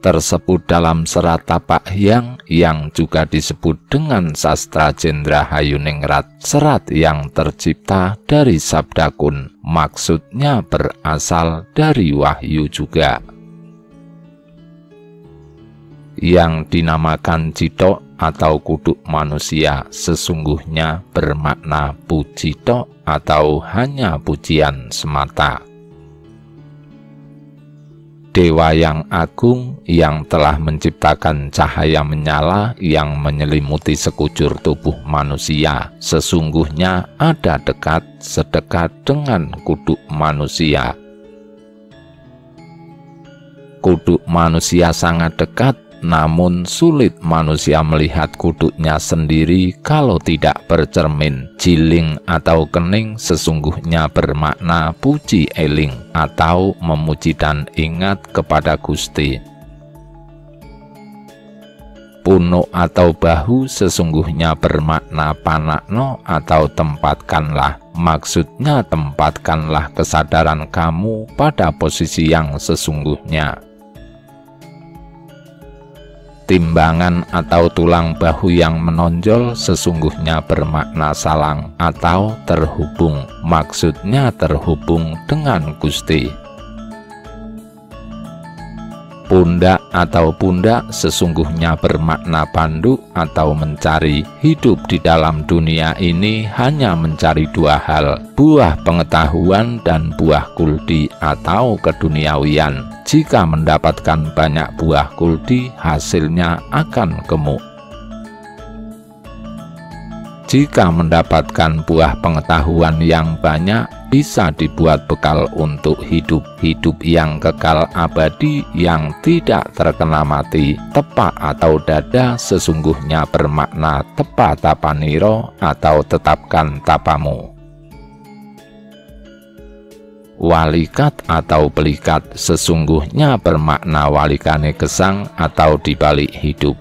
tersebut dalam serat Tapak Hyang yang juga disebut dengan Sastra Jendra Hayuningrat, serat yang tercipta dari Sabda Kun, maksudnya berasal dari wahyu juga. Yang dinamakan Cithok atau kuduk manusia sesungguhnya bermakna pujitok atau hanya pujian semata. Dewa yang agung yang telah menciptakan cahaya menyala yang menyelimuti sekujur tubuh manusia sesungguhnya ada dekat sedekat dengan kuduk manusia. Kuduk manusia sangat dekat, namun sulit manusia melihat kuduknya sendiri kalau tidak bercermin. Jiling atau kening sesungguhnya bermakna puji eling atau memuji dan ingat kepada Gusti. Punuk atau bahu sesungguhnya bermakna panakno atau tempatkanlah, maksudnya tempatkanlah kesadaran kamu pada posisi yang sesungguhnya. Timbangan atau tulang bahu yang menonjol sesungguhnya bermakna salang atau terhubung, maksudnya terhubung dengan Gusti. Pundak atau pundak sesungguhnya bermakna pandu atau mencari. Hidup di dalam dunia ini hanya mencari dua hal, buah pengetahuan dan buah kuldi atau keduniawian. Jika mendapatkan banyak buah kuldi, hasilnya akan gemuk. Jika mendapatkan buah pengetahuan yang banyak, bisa dibuat bekal untuk hidup yang kekal abadi yang tidak terkena mati. Tepa atau dada sesungguhnya bermakna tepa tapaniro atau tetapkan tapamu. Walikat atau pelikat sesungguhnya bermakna walikane gesang atau dibalik hidup.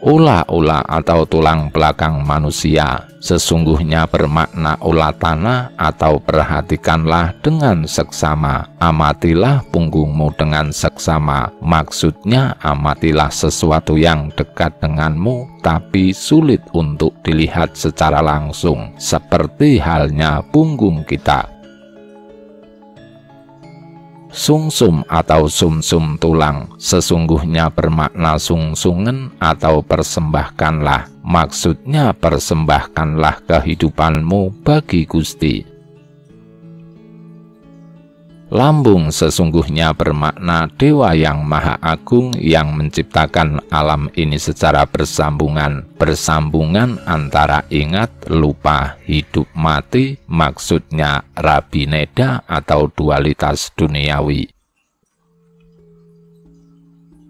Ula-ula atau tulang belakang manusia sesungguhnya bermakna ulatana atau perhatikanlah dengan seksama. Amatilah punggungmu dengan seksama, maksudnya amatilah sesuatu yang dekat denganmu tapi sulit untuk dilihat secara langsung, seperti halnya punggung kita. Sungsum atau sumsum tulang sesungguhnya bermakna sungsungan atau persembahkanlah, maksudnya persembahkanlah kehidupanmu bagi Gusti. Lambung sesungguhnya bermakna dewa yang maha agung yang menciptakan alam ini secara bersambungan antara ingat, lupa, hidup, mati, maksudnya rabineda atau dualitas duniawi.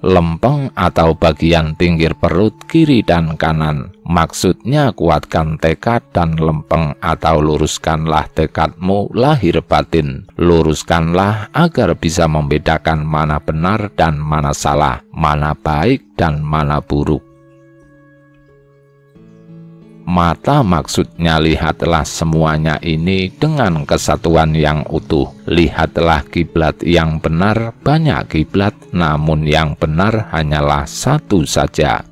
Lempeng atau bagian pinggir perut kiri dan kanan, maksudnya kuatkan tekad dan lempeng atau luruskanlah tekadmu lahir batin. Luruskanlah agar bisa membedakan mana benar dan mana salah, mana baik dan mana buruk. Mata maksudnya lihatlah semuanya ini dengan kesatuan yang utuh. Lihatlah kiblat yang benar, banyak kiblat, namun yang benar hanyalah satu saja.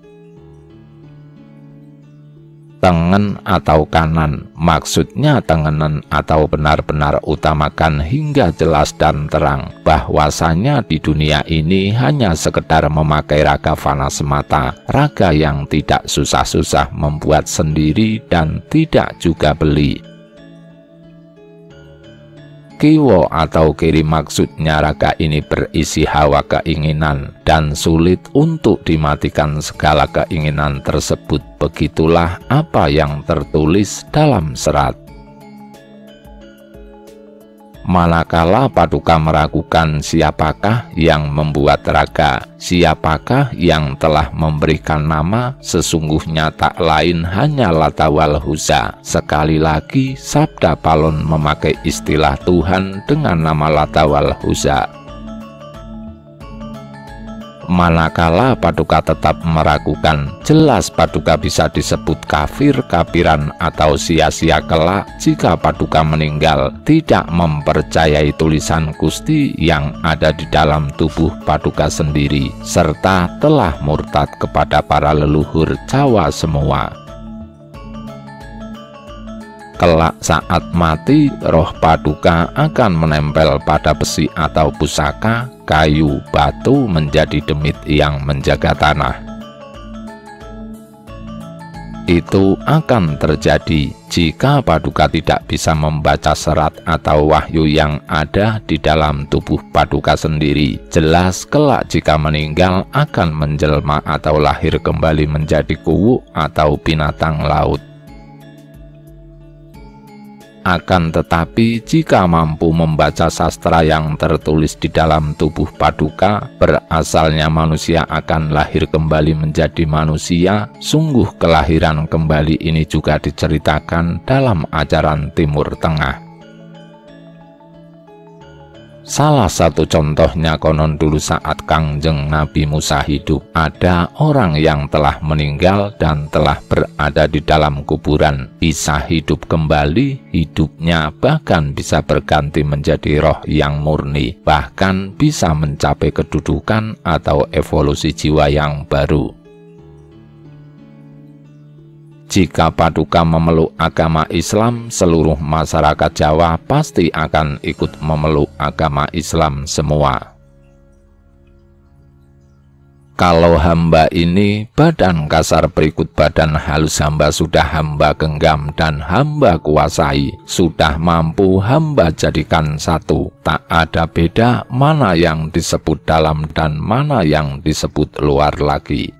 Tengen atau kanan, maksudnya tengenan atau benar-benar utamakan hingga jelas dan terang bahwasanya di dunia ini hanya sekedar memakai raga fana semata, raga yang tidak susah-susah membuat sendiri dan tidak juga beli. Kiwo atau kiri maksudnya raga ini berisi hawa keinginan dan sulit untuk dimatikan segala keinginan tersebut. Begitulah apa yang tertulis dalam serat. Manakala Paduka meragukan siapakah yang membuat raga, siapakah yang telah memberikan nama, sesungguhnya tak lain hanya Lata wal Uzza. Sekali lagi Sabda Palon memakai istilah Tuhan dengan nama Lata wal Uzza. Manakala Paduka tetap meragukan, jelas Paduka bisa disebut kafir, kafiran, atau sia-sia kelak jika Paduka meninggal tidak mempercayai tulisan Gusti yang ada di dalam tubuh Paduka sendiri, serta telah murtad kepada para leluhur Jawa semua. Kelak saat mati, roh Paduka akan menempel pada besi atau pusaka, kayu, batu menjadi demit yang menjaga tanah. Itu akan terjadi jika Paduka tidak bisa membaca serat atau wahyu yang ada di dalam tubuh Paduka sendiri. Jelas kelak jika meninggal akan menjelma atau lahir kembali menjadi kuwu atau binatang laut. Akan tetapi jika mampu membaca sastra yang tertulis di dalam tubuh Paduka, berasalnya manusia akan lahir kembali menjadi manusia. Sungguh kelahiran kembali ini juga diceritakan dalam ajaran Timur Tengah. Salah satu contohnya konon dulu saat Kangjeng Nabi Musa hidup, ada orang yang telah meninggal dan telah berada di dalam kuburan, bisa hidup kembali, hidupnya bahkan bisa berganti menjadi roh yang murni, bahkan bisa mencapai kedudukan atau evolusi jiwa yang baru. Jika Paduka memeluk agama Islam, seluruh masyarakat Jawa pasti akan ikut memeluk agama Islam semua. Kalau hamba ini badan kasar berikut badan halus hamba sudah hamba genggam dan hamba kuasai, sudah mampu hamba jadikan satu. Tak ada beda mana yang disebut dalam dan mana yang disebut luar lagi.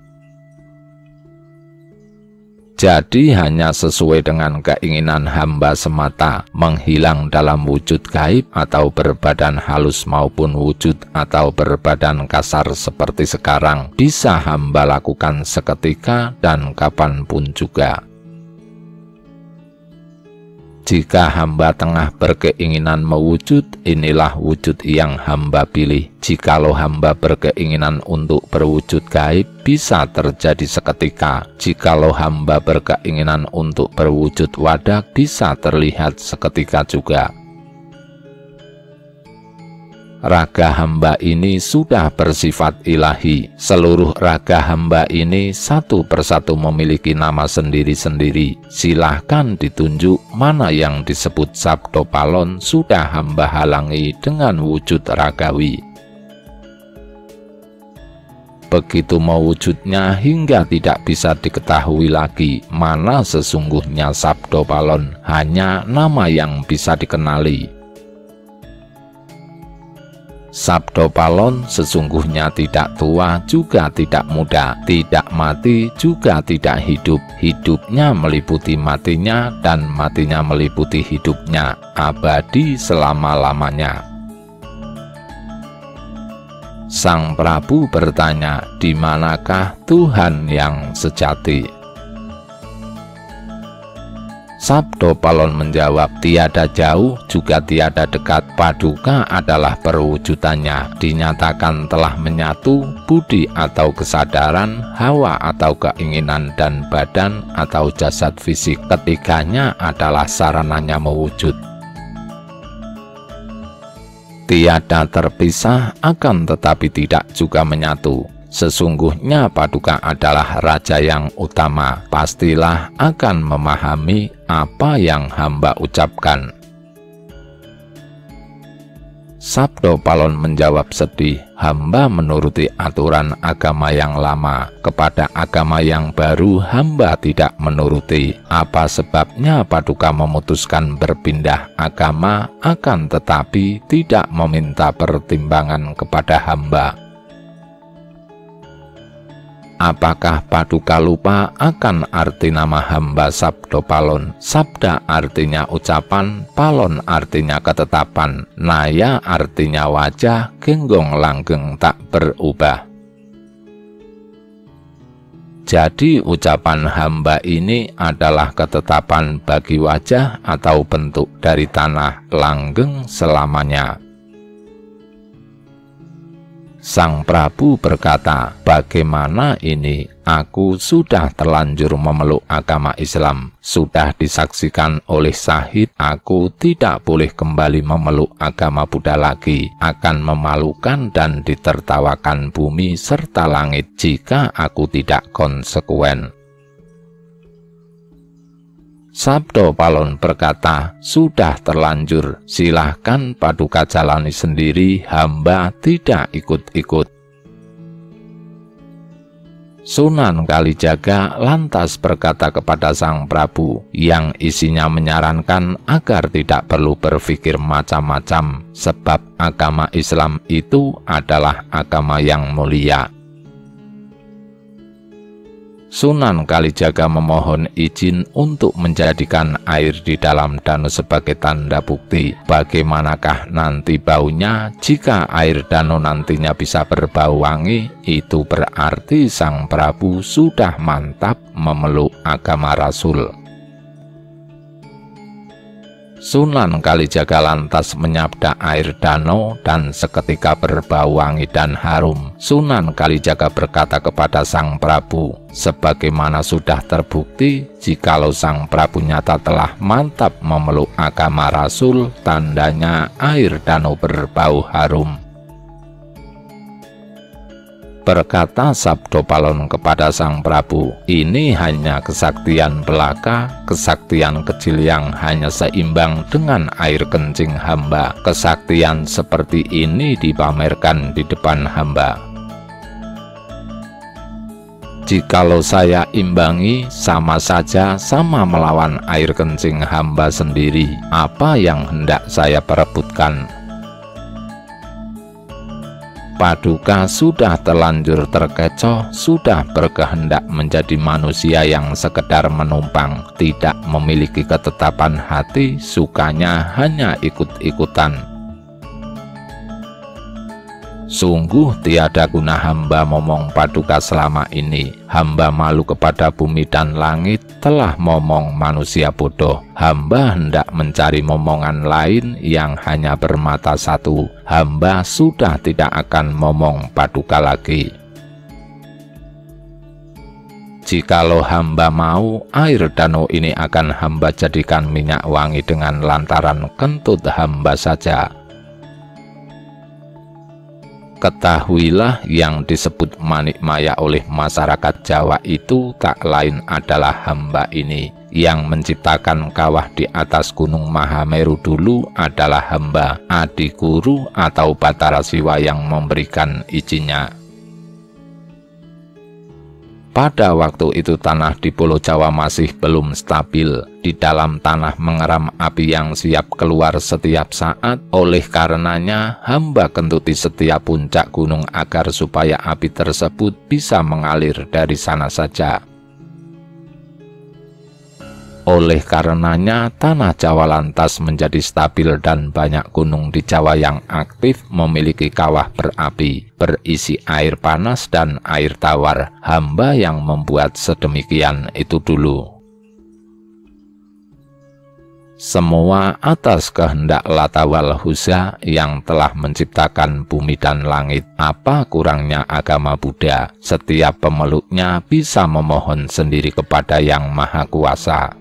Jadi hanya sesuai dengan keinginan hamba semata, menghilang dalam wujud gaib atau berbadan halus maupun wujud atau berbadan kasar seperti sekarang, bisa hamba lakukan seketika dan kapanpun juga. Jika hamba tengah berkeinginan mewujud, inilah wujud yang hamba pilih. Jikalau hamba berkeinginan untuk berwujud gaib, bisa terjadi seketika. Jikalau hamba berkeinginan untuk berwujud wadak, bisa terlihat seketika juga. Raga hamba ini sudah bersifat ilahi. Seluruh raga hamba ini satu persatu memiliki nama sendiri-sendiri. Silahkan ditunjuk mana yang disebut Sabdo Palon sudah hamba halangi dengan wujud ragawi. Begitu mewujudnya hingga tidak bisa diketahui lagi mana sesungguhnya Sabdo Palon, hanya nama yang bisa dikenali. Sabdo Palon sesungguhnya tidak tua juga tidak muda, tidak mati juga tidak hidup. Hidupnya meliputi matinya dan matinya meliputi hidupnya, abadi selama-lamanya. Sang Prabu bertanya, di manakah Tuhan yang sejati? Sabdo Palon menjawab, tiada jauh juga tiada dekat, Paduka adalah perwujudannya. Dinyatakan telah menyatu budi atau kesadaran, hawa atau keinginan, dan badan atau jasad fisik. Ketiganya adalah sarananya mewujud. Tiada terpisah akan tetapi tidak juga menyatu. Sesungguhnya Paduka adalah Raja yang utama, pastilah akan memahami apa yang hamba ucapkan. Sabdo Palon menjawab sedih, hamba menuruti aturan agama yang lama, kepada agama yang baru hamba tidak menuruti. Apa sebabnya Paduka memutuskan berpindah agama, akan tetapi tidak meminta pertimbangan kepada hamba? Apakah Paduka lupa akan arti nama hamba Sabdo Palon? Sabda artinya ucapan, Palon artinya ketetapan, Naya artinya wajah, Genggong langgeng tak berubah. Jadi ucapan hamba ini adalah ketetapan bagi wajah atau bentuk dari tanah, langgeng selamanya. Sang Prabu berkata, "Bagaimana ini? Aku sudah terlanjur memeluk agama Islam. Sudah disaksikan oleh Syahid, aku tidak boleh kembali memeluk agama Buddha lagi. Akan memalukan dan ditertawakan bumi serta langit jika aku tidak konsekuen." Sabdo Palon berkata, "Sudah terlanjur, silahkan Paduka jalani sendiri, hamba tidak ikut-ikut." Sunan Kalijaga lantas berkata kepada Sang Prabu, yang isinya menyarankan agar tidak perlu berpikir macam-macam, sebab agama Islam itu adalah agama yang mulia. Sunan Kalijaga memohon izin untuk menjadikan air di dalam danau sebagai tanda bukti. Bagaimanakah nanti baunya? Jika air danau nantinya bisa berbau wangi, itu berarti Sang Prabu sudah mantap memeluk agama Rasul. Sunan Kalijaga lantas menyabda air danau dan seketika berbau wangi dan harum. Sunan Kalijaga berkata kepada Sang Prabu, sebagaimana sudah terbukti, jikalau Sang Prabu nyata telah mantap memeluk agama Rasul, tandanya air danau berbau harum. Berkata Sabdo Palon kepada Sang Prabu, "Ini hanya kesaktian belaka, kesaktian kecil yang hanya seimbang dengan air kencing hamba. Kesaktian seperti ini dipamerkan di depan hamba. Jikalau saya imbangi, sama saja sama melawan air kencing hamba sendiri. Apa yang hendak saya perebutkan?" Paduka sudah terlanjur terkecoh, sudah berkehendak menjadi manusia yang sekedar menumpang, tidak memiliki ketetapan hati, sukanya hanya ikut-ikutan. Sungguh tiada guna hamba momong Paduka selama ini. Hamba malu kepada bumi dan langit, telah momong manusia bodoh. Hamba hendak mencari momongan lain yang hanya bermata satu. Hamba sudah tidak akan momong Paduka lagi. Jikalau hamba mau, air danau ini akan hamba jadikan minyak wangi dengan lantaran kentut hamba saja. Ketahuilah, yang disebut manik maya oleh masyarakat Jawa itu tak lain adalah hamba ini. Yang menciptakan kawah di atas gunung Mahameru dulu adalah hamba, Adikuru atau Batara Siwa yang memberikan izinnya. Pada waktu itu tanah di Pulau Jawa masih belum stabil. Di dalam tanah mengeram api yang siap keluar setiap saat. Oleh karenanya hamba kentuti setiap puncak gunung agar supaya api tersebut bisa mengalir dari sana saja. Oleh karenanya tanah Jawa lantas menjadi stabil dan banyak gunung di Jawa yang aktif memiliki kawah berapi, berisi air panas dan air tawar. Hamba yang membuat sedemikian itu dulu. Semua atas kehendak Lata wal Uzza yang telah menciptakan bumi dan langit. Apa kurangnya agama Buddha? Setiap pemeluknya bisa memohon sendiri kepada Yang Maha Kuasa.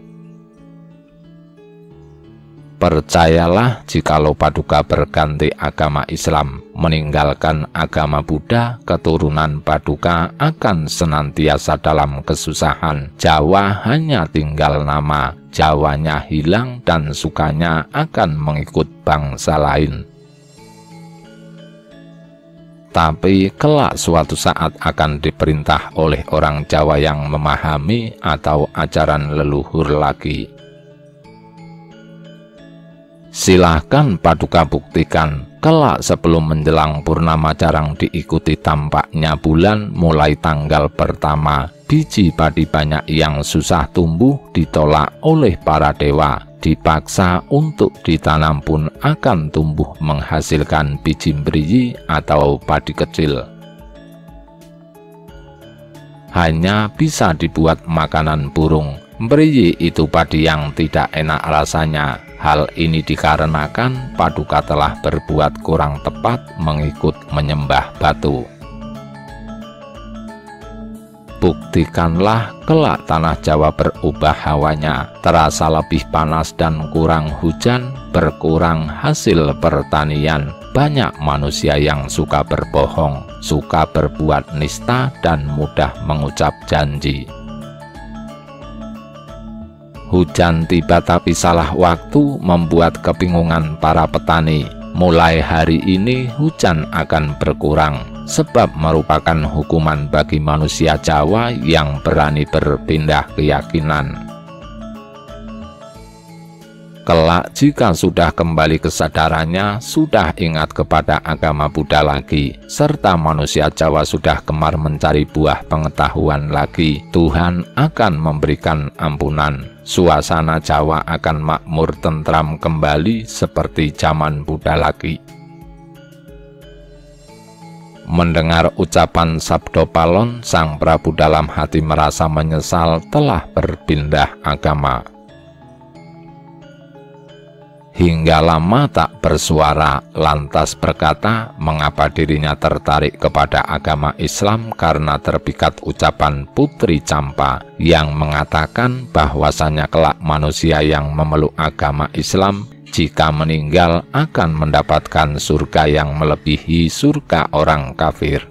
Percayalah, jikalau Paduka berganti agama Islam, meninggalkan agama Buddha, keturunan Paduka akan senantiasa dalam kesusahan. Jawa hanya tinggal nama, Jawanya hilang dan sukanya akan mengikut bangsa lain. Tapi kelak suatu saat akan diperintah oleh orang Jawa yang memahami atau ajaran leluhur lagi. Silahkan Paduka buktikan, kelak sebelum menjelang purnama jarang diikuti tampaknya bulan, mulai tanggal pertama, biji padi banyak yang susah tumbuh ditolak oleh para dewa, dipaksa untuk ditanam pun akan tumbuh menghasilkan biji meriyi atau padi kecil. Hanya bisa dibuat makanan burung. Meriyi itu padi yang tidak enak rasanya. Hal ini dikarenakan Paduka telah berbuat kurang tepat mengikut menyembah batu. Buktikanlah kelak tanah Jawa berubah hawanya, terasa lebih panas dan kurang hujan, berkurang hasil pertanian, banyak manusia yang suka berbohong, suka berbuat nista, dan mudah mengucap janji. Hujan tiba tapi salah waktu membuat kebingungan para petani. Mulai hari ini hujan akan berkurang, sebab merupakan hukuman bagi manusia Jawa yang berani berpindah keyakinan. Kelak jika sudah kembali kesadarannya, sudah ingat kepada agama Buddha lagi, serta manusia Jawa sudah gemar mencari buah pengetahuan lagi, Tuhan akan memberikan ampunan. Suasana Jawa akan makmur tentram kembali seperti zaman Buddha lagi. Mendengar ucapan Sabdo Palon, Sang Prabu dalam hati merasa menyesal telah berpindah agama. Hingga lama tak bersuara, lantas berkata mengapa dirinya tertarik kepada agama Islam karena terpikat ucapan Putri Campa yang mengatakan bahwasanya kelak manusia yang memeluk agama Islam jika meninggal akan mendapatkan surga yang melebihi surga orang kafir.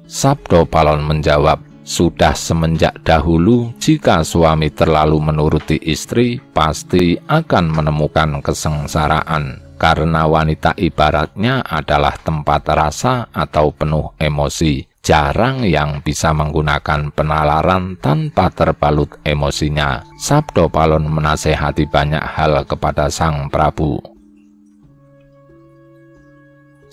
Sabdo Palon menjawab, sudah semenjak dahulu jika suami terlalu menuruti istri pasti akan menemukan kesengsaraan, karena wanita ibaratnya adalah tempat rasa atau penuh emosi. Jarang yang bisa menggunakan penalaran tanpa terbalut emosinya. Sabdo Palon menasehati banyak hal kepada Sang Prabu.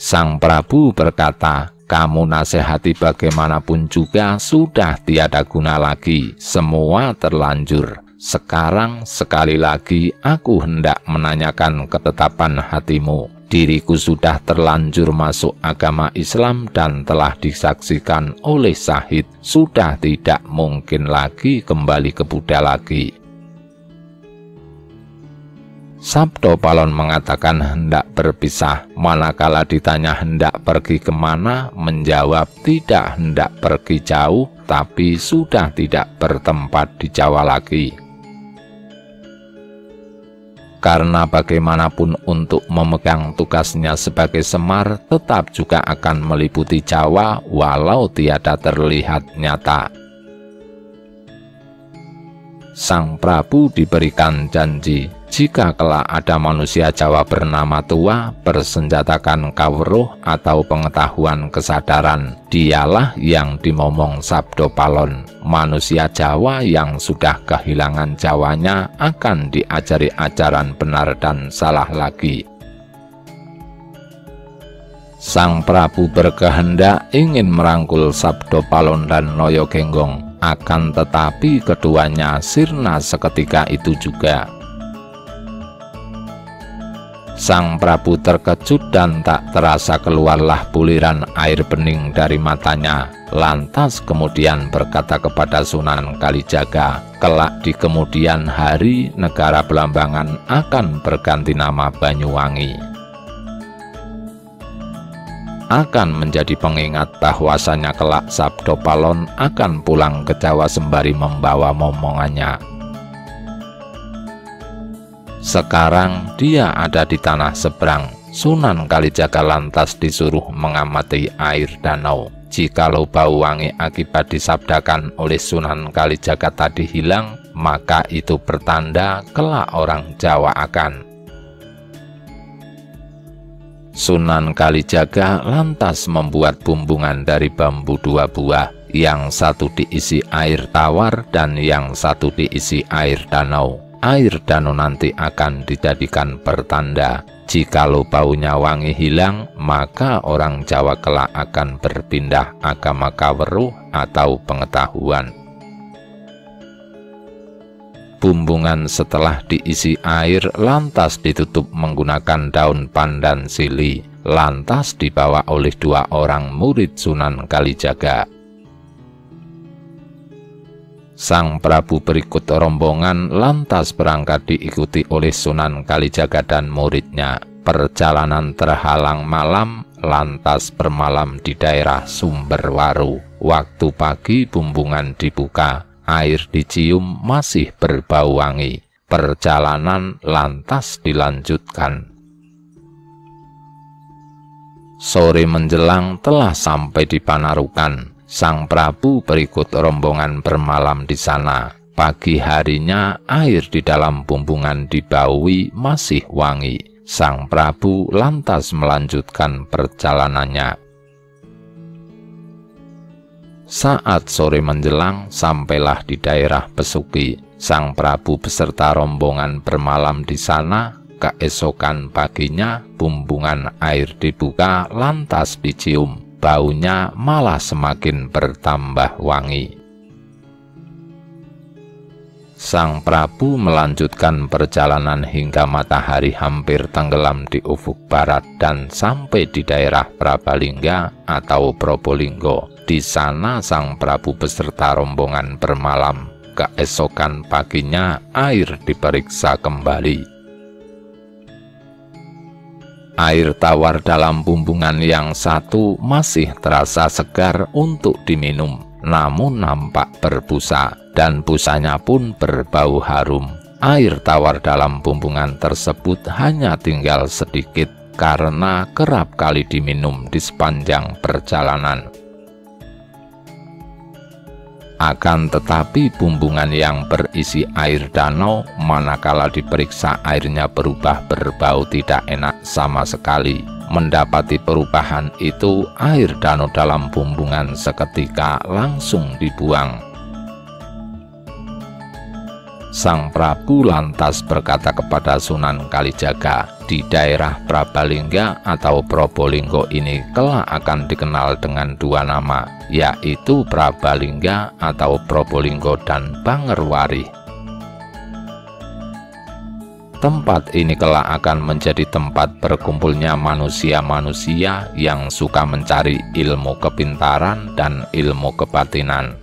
Sang Prabu berkata, kamu nasihati bagaimanapun juga sudah tiada guna lagi, semua terlanjur. Sekarang sekali lagi aku hendak menanyakan ketetapan hatimu. Diriku sudah terlanjur masuk agama Islam dan telah disaksikan oleh syahid, sudah tidak mungkin lagi kembali ke Buddha lagi. Sabdo Palon mengatakan hendak berpisah, manakala ditanya hendak pergi kemana, menjawab tidak hendak pergi jauh, tapi sudah tidak bertempat di Jawa lagi. Karena bagaimanapun untuk memegang tugasnya sebagai Semar tetap juga akan meliputi Jawa walau tiada terlihat nyata. Sang Prabu diberikan janji, jika kelak ada manusia Jawa bernama Tua, bersenjatakan kawruh atau pengetahuan kesadaran, dialah yang dimomong Sabdo Palon. Manusia Jawa yang sudah kehilangan Jawanya akan diajari ajaran benar dan salah lagi. Sang Prabu berkehendak ingin merangkul Sabdo Palon dan Loyo Genggong, akan tetapi keduanya sirna seketika itu juga. Sang Prabu terkejut dan tak terasa keluarlah buliran air bening dari matanya. Lantas kemudian berkata kepada Sunan Kalijaga, kelak di kemudian hari negara Belambangan akan berganti nama Banyuwangi. Akan menjadi pengingat bahwasanya kelak Sabdo Palon akan pulang ke Jawa sembari membawa momongannya. Sekarang dia ada di tanah seberang. Sunan Kalijaga lantas disuruh mengamati air danau. Jikalau bau wangi akibat disabdakan oleh Sunan Kalijaga tadi hilang, maka itu pertanda kelak orang Jawa akan. Sunan Kalijaga lantas membuat bumbungan dari bambu 2 buah, yang satu diisi air tawar dan yang satu diisi air danau. Air danau nanti akan dijadikan pertanda. Jikalau baunya wangi hilang, maka orang Jawa kelak akan berpindah agama kaweruh atau pengetahuan. Bumbungan setelah diisi air lantas ditutup menggunakan daun pandan sili, lantas dibawa oleh 2 orang murid Sunan Kalijaga. Sang Prabu berikut rombongan lantas berangkat diikuti oleh Sunan Kalijaga dan muridnya. Perjalanan terhalang malam, lantas bermalam di daerah Sumberwaru. Waktu pagi bumbungan dibuka, air dicium masih berbau wangi. Perjalanan lantas dilanjutkan. Sore menjelang telah sampai di Panarukan. Sang Prabu berikut rombongan bermalam di sana. Pagi harinya air di dalam bumbungan dibaui masih wangi. Sang Prabu lantas melanjutkan perjalanannya. Saat sore menjelang sampailah di daerah Besuki. Sang Prabu beserta rombongan bermalam di sana. Keesokan paginya bumbungan air dibuka lantas dicium. Baunya malah semakin bertambah wangi. Sang Prabu melanjutkan perjalanan hingga matahari hampir tenggelam di ufuk barat dan sampai di daerah Prabalingga atau Probolinggo. Di sana Sang Prabu beserta rombongan bermalam. Keesokan paginya air diperiksa kembali. Air tawar dalam bumbungan yang satu masih terasa segar untuk diminum, namun nampak berbusa, dan busanya pun berbau harum. Air tawar dalam bumbungan tersebut hanya tinggal sedikit, karena kerap kali diminum di sepanjang perjalanan. Akan tetapi bumbungan yang berisi air danau, manakala diperiksa airnya berubah berbau tidak enak sama sekali. Mendapati perubahan itu, air danau dalam bumbungan seketika langsung dibuang. Sang Prabu lantas berkata kepada Sunan Kalijaga, di daerah Prabalingga atau Probolinggo ini kelak akan dikenal dengan dua nama, yaitu Prabalingga atau Probolinggo dan Bangerwari. Tempat ini kelak akan menjadi tempat berkumpulnya manusia-manusia yang suka mencari ilmu kepintaran dan ilmu kebatinan.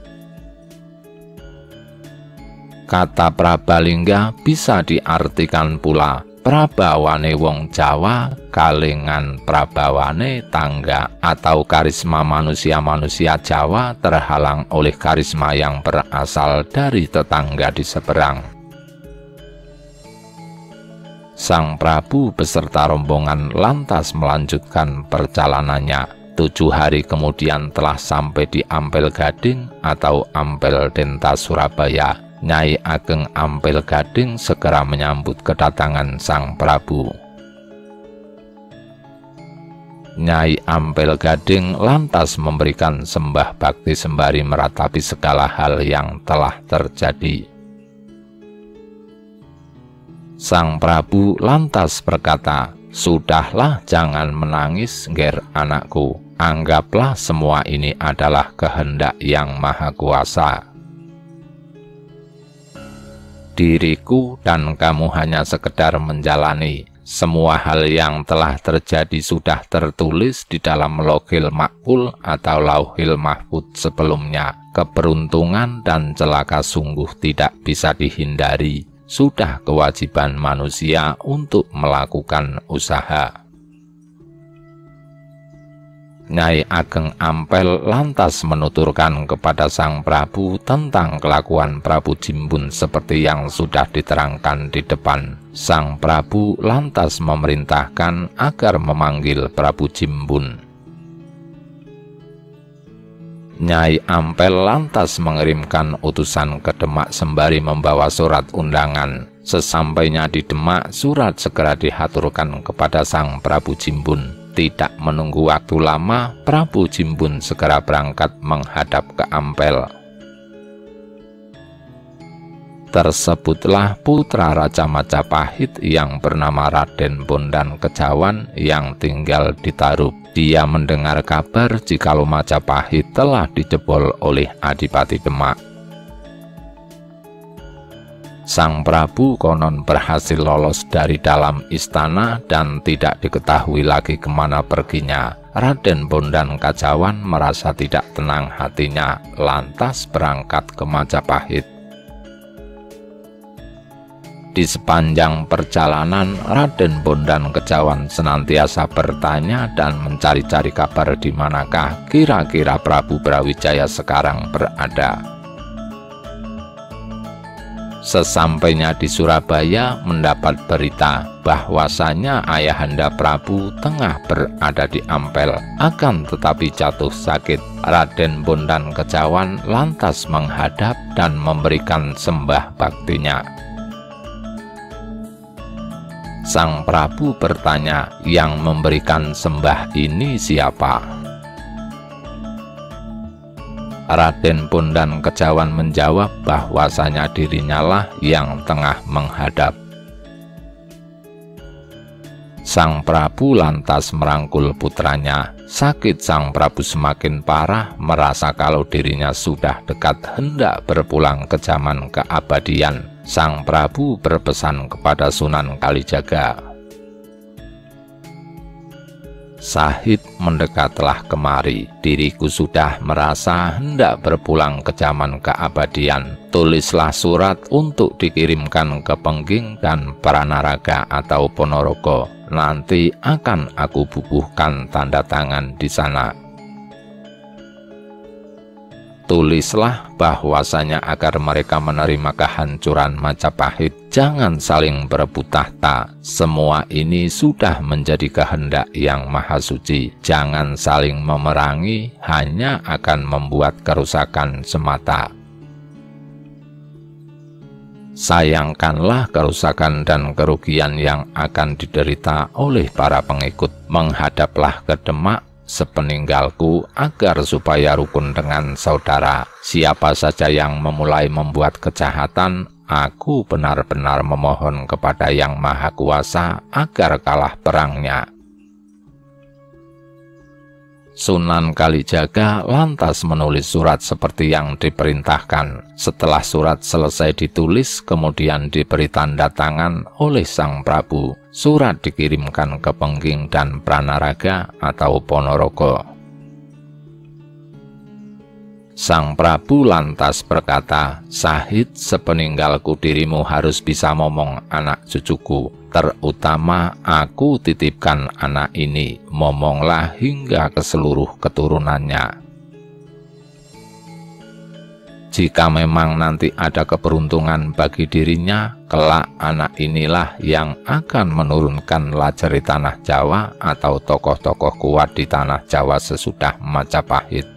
Kata Prabalingga bisa diartikan pula prabawane wong Jawa, kalengan prabawane tangga, atau karisma manusia-manusia Jawa terhalang oleh karisma yang berasal dari tetangga di seberang. Sang Prabu beserta rombongan lantas melanjutkan perjalanannya. 7 hari kemudian telah sampai di Ampel Gading atau Ampel Denta Surabaya. Nyai Ageng Ampel Gading segera menyambut kedatangan Sang Prabu. Nyai Ampel Gading lantas memberikan sembah bakti sembari meratapi segala hal yang telah terjadi. Sang Prabu lantas berkata, "Sudahlah, jangan menangis, Nger anakku. Anggaplah semua ini adalah kehendak Yang Maha Kuasa. Diriku dan kamu hanya sekedar menjalani. Semua hal yang telah terjadi sudah tertulis di dalam Lohil Mahfuz atau Lauhil Mahfuz sebelumnya. Keberuntungan dan celaka sungguh tidak bisa dihindari. Sudah kewajiban manusia untuk melakukan usaha." Nyai Ageng Ampel lantas menuturkan kepada Sang Prabu tentang kelakuan Prabu Jimbun seperti yang sudah diterangkan di depan. Sang Prabu lantas memerintahkan agar memanggil Prabu Jimbun. Nyai Ampel lantas mengirimkan utusan ke Demak sembari membawa surat undangan. Sesampainya di Demak, surat segera dihaturkan kepada Sang Prabu Jimbun. Tidak menunggu waktu lama, Prabu Jimbun segera berangkat menghadap ke Ampel. Tersebutlah putra Raja Majapahit yang bernama Raden Bondan Kejawan yang tinggal di Tarub. Dia mendengar kabar jikalau Majapahit telah dijebol oleh Adipati Demak. Sang Prabu konon berhasil lolos dari dalam istana dan tidak diketahui lagi kemana perginya. Raden Bondan Kacawan merasa tidak tenang hatinya, lantas berangkat ke Majapahit. Di sepanjang perjalanan, Raden Bondan Kacawan senantiasa bertanya dan mencari-cari kabar di manakah kira-kira Prabu Brawijaya sekarang berada. Sesampainya di Surabaya, mendapat berita bahwasanya Ayahanda Prabu tengah berada di Ampel, akan tetapi jatuh sakit. Raden Bondan Kacawan lantas menghadap dan memberikan sembah baktinya. Sang Prabu bertanya, yang memberikan sembah ini siapa? Raden Bondan Kacawan menjawab bahwasanya dirinya lah yang tengah menghadap. Sang Prabu lantas merangkul putranya. Sakit Sang Prabu semakin parah, merasa kalau dirinya sudah dekat hendak berpulang ke zaman keabadian. Sang Prabu berpesan kepada Sunan Kalijaga, "Sahid mendekatlah kemari, diriku sudah merasa hendak berpulang ke zaman keabadian. Tulislah surat untuk dikirimkan ke Pengging dan Pranaraga atau Ponorogo. Nanti akan aku bubuhkan tanda tangan di sana. Tulislah bahwasanya agar mereka menerima kehancuran Majapahit, jangan saling berebut tahta. Semua ini sudah menjadi kehendak Yang Maha Suci. Jangan saling memerangi, hanya akan membuat kerusakan semata. Sayangkanlah kerusakan dan kerugian yang akan diderita oleh para pengikut. Menghadaplah ke Demak sepeninggalku agar supaya rukun dengan saudara. Siapa saja yang memulai membuat kejahatan, aku benar-benar memohon kepada Yang Maha Kuasa agar kalah perangnya." Sunan Kalijaga lantas menulis surat seperti yang diperintahkan. Setelah surat selesai ditulis, kemudian diberi tanda tangan oleh Sang Prabu. Surat dikirimkan ke Pengging dan Pranaraga atau Ponorogo. Sang Prabu lantas berkata, "Sahid, sepeninggalku dirimu harus bisa momong anak cucuku. Terutama aku titipkan anak ini, momonglah hingga ke seluruh keturunannya. Jika memang nanti ada keberuntungan bagi dirinya, kelak anak inilah yang akan menurunkan lajari tanah Jawa atau tokoh-tokoh kuat di tanah Jawa sesudah Majapahit.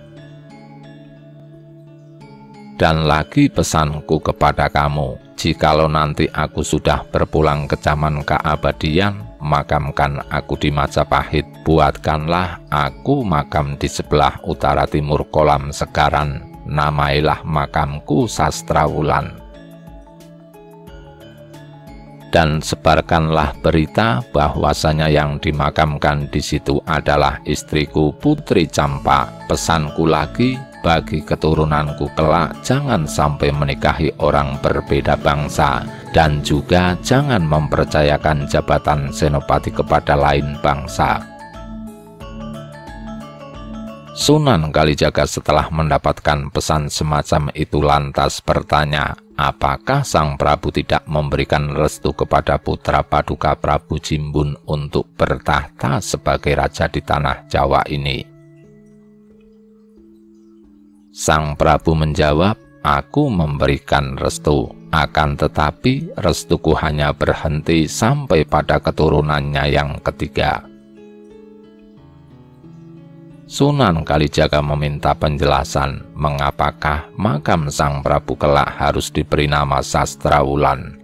Dan lagi pesanku kepada kamu, jikalau nanti aku sudah berpulang ke zaman keabadian, makamkan aku di Majapahit. Buatkanlah aku makam di sebelah utara timur kolam Segaran. Namailah makamku Sastrawulan. Dan sebarkanlah berita bahwasanya yang dimakamkan di situ adalah istriku Putri Campa. Pesanku lagi, bagi keturunanku kelak jangan sampai menikahi orang berbeda bangsa, dan juga jangan mempercayakan jabatan senopati kepada lain bangsa." Sunan Kalijaga setelah mendapatkan pesan semacam itu lantas bertanya, apakah Sang Prabu tidak memberikan restu kepada putra paduka Prabu Jimbun untuk bertahta sebagai raja di tanah Jawa ini? Sang Prabu menjawab, "Aku memberikan restu, akan tetapi restuku hanya berhenti sampai pada keturunannya yang ketiga." Sunan Kalijaga meminta penjelasan mengapakah makam Sang Prabu kelak harus diberi nama Sastrawulan.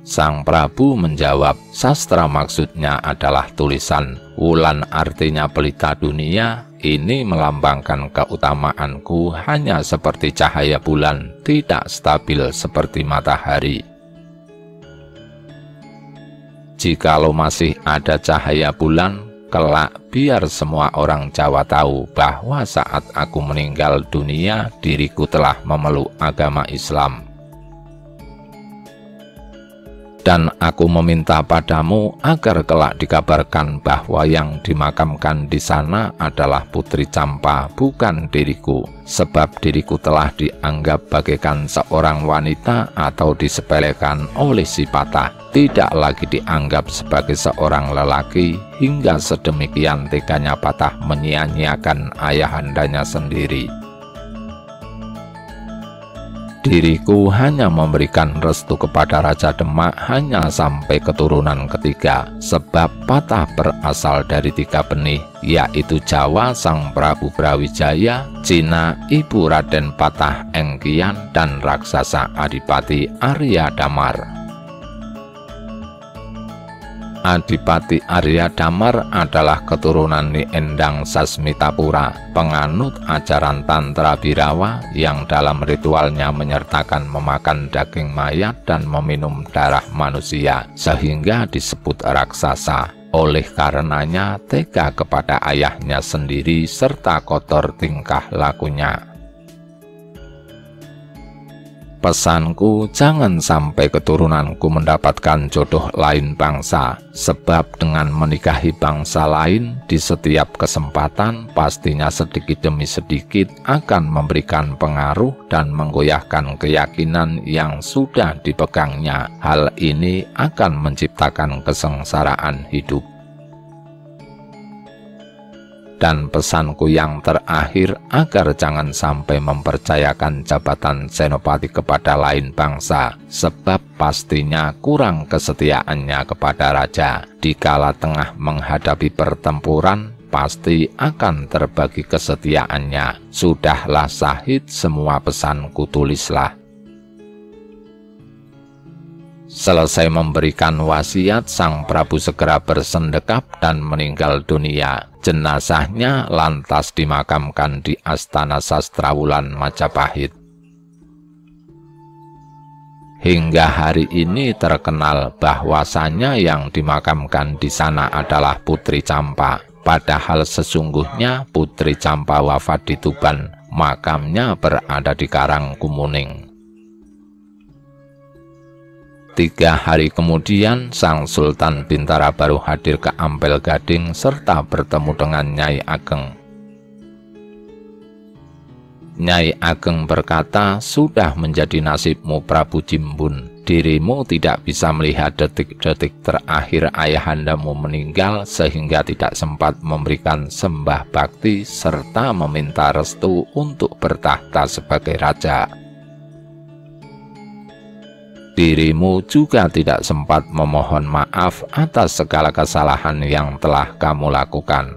Sang Prabu menjawab, "Sastra maksudnya adalah tulisan, wulan artinya pelita dunia. Ini melambangkan keutamaanku hanya seperti cahaya bulan, tidak stabil seperti matahari. Jikalau masih ada cahaya bulan, kelak biar semua orang Jawa tahu bahwa saat aku meninggal dunia, diriku telah memeluk agama Islam. Dan aku meminta padamu agar kelak dikabarkan bahwa yang dimakamkan di sana adalah Putri Campa, bukan diriku, sebab diriku telah dianggap bagaikan seorang wanita atau disepelekan oleh si Patah, tidak lagi dianggap sebagai seorang lelaki, hingga sedemikian teganya Patah menyia-nyiakan ayahandanya sendiri. Diriku hanya memberikan restu kepada Raja Demak hanya sampai keturunan ketiga, sebab Patah berasal dari 3 benih, yaitu Jawa Sang Prabu Brawijaya, Cina Ibu Raden Patah Engkian, dan raksasa Adipati Arya Damar. Adipati Arya Damar adalah keturunan Ni Endang Sasmitapura, penganut ajaran Tantra Birawa yang dalam ritualnya menyertakan memakan daging mayat dan meminum darah manusia, sehingga disebut raksasa. Oleh karenanya tega kepada ayahnya sendiri serta kotor tingkah lakunya. Pesanku, jangan sampai keturunanku mendapatkan jodoh lain bangsa, sebab dengan menikahi bangsa lain di setiap kesempatan pastinya sedikit demi sedikit akan memberikan pengaruh dan menggoyahkan keyakinan yang sudah dipegangnya. Hal ini akan menciptakan kesengsaraan hidup. Dan pesanku yang terakhir, agar jangan sampai mempercayakan jabatan senopati kepada lain bangsa, sebab pastinya kurang kesetiaannya kepada raja. Dikala tengah menghadapi pertempuran, pasti akan terbagi kesetiaannya. Sudahlah Sahid, semua pesanku tulislah. Selesai memberikan wasiat, Sang Prabu segera bersendekap dan meninggal dunia. Jenazahnya lantas dimakamkan di Astana Sastrawulan Majapahit. Hingga hari ini terkenal bahwasanya yang dimakamkan di sana adalah Putri Campa. Padahal sesungguhnya Putri Campa wafat di Tuban, makamnya berada di Karangkumuning. 3 hari kemudian, Sang Sultan Bintara baru hadir ke Ampel Gading serta bertemu dengan Nyai Ageng. Nyai Ageng berkata, sudah menjadi nasibmu Prabu Jimbun. Dirimu tidak bisa melihat detik-detik terakhir ayahandamu meninggal sehingga tidak sempat memberikan sembah bakti serta meminta restu untuk bertahta sebagai raja. Dirimu juga tidak sempat memohon maaf atas segala kesalahan yang telah kamu lakukan.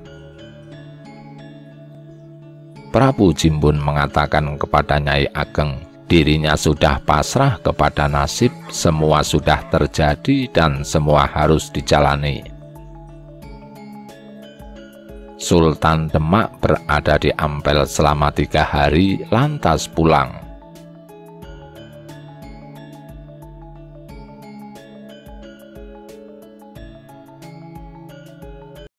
Prabu Jimbun mengatakan kepada Nyai Ageng, dirinya sudah pasrah kepada nasib, semua sudah terjadi dan semua harus dijalani. Sultan Demak berada di Ampel selama 3 hari, lantas pulang.